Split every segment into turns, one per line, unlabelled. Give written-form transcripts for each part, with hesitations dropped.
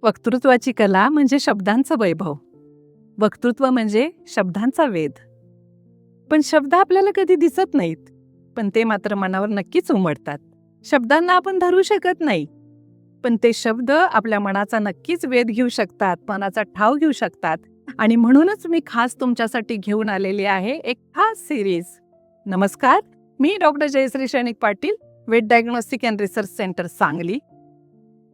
वक्तृत्वाची कला म्हणजे शब्दांचं वैभव. वक्तृत्व म्हणजे शब्दांचा वेध. पण शब्द आपल्याला कधी दिसत नाहीत, पण ते मात्र मनावर नक्कीच उमटतात. शब्दांना आपण धरू शकत नाही, पण ते शब्द आपल्या मनाचा नक्कीच वेध घेऊ शकतात, मनाचा ठाव घेऊ शकतात. आणि म्हणूनच मी खास तुमच्यासाठी घेऊन आलेली आहे एक खास सिरीज. नमस्कार, मी doctor Jayashree Shainik Patil, vet diagnostic and research centre Sangli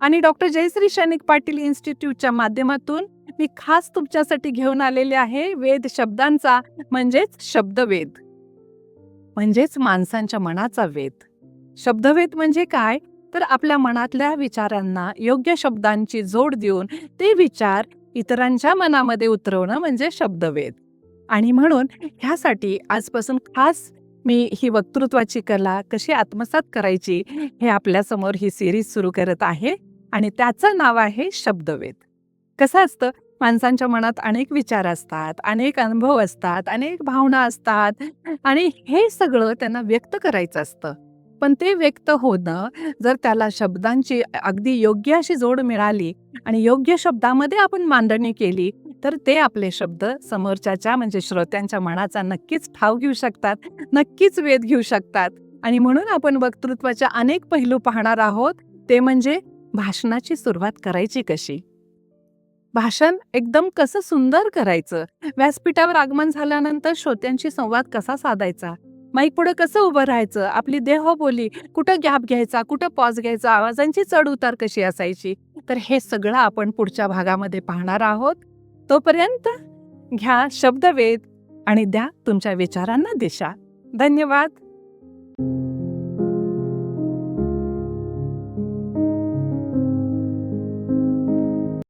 आणि डॉक्टर जयश्री शैनिक पाटील इन्स्टिट्यूटच्या माध्यमातून मी खास तुमच्यासाठी घेऊन आलेले आहे वेध शब्दांचा, म्हणजेच शब्दवेध, म्हणजेच माणसांच्या मनाचा वेध. शब्दवेध म्हणजे काय, तर आपल्या मनातल्या विचारांना योग्य शब्दांची जोड देऊन ते विचार इतरांच्या मनामध्ये उतरवणं म्हणजे शब्दवेध. आणि म्हणून ह्यासाठी आजपासून खास मी ही वक्तृत्वाची कला कशी आत्मसात करायची हे आपल्यासमोर ही सिरीज सुरू करत आहे आणि त्याचं नाव आहे शब्दवेध. कसं असतं, माणसांच्या मनात अनेक विचार असतात, अनेक अनुभव असतात, अनेक भावना असतात आणि हे सगळं त्यांना व्यक्त करायचं असतं. पण ते व्यक्त होणं जर त्याला शब्दांची अगदी योग्य अशी जोड मिळाली आणि योग्य शब्दामध्ये आपण मांडणी केली तर ते आपले शब्द समोरच्याच्या म्हणजे श्रोत्यांच्या मनाचा नक्कीच ठाव घेऊ शकतात, नक्कीच वेध घेऊ शकतात. आणि म्हणून आपण वक्तृत्वाच्या अनेक पैलू पाहणार आहोत. ते म्हणजे भाषणाची सुरुवात करायची कशी, भाषण एकदम कसं सुंदर करायचं, व्यासपीठावर आगमन झाल्यानंतर श्रोत्यांशी संवाद कसा साधायचा, माईक पुढे कसं उभं राहायचं, आपली देहबोली, कुठं गॅप घ्यायचा, कुठं पॉज घ्यायचा, आवाजांची चढ उतार कशी असायची, तर हे सगळं आपण पुढच्या भागामध्ये पाहणार आहोत. तोपर्यंत घ्या शब्दवेध आणि द्या तुमच्या विचारांना दिशा. धन्यवाद.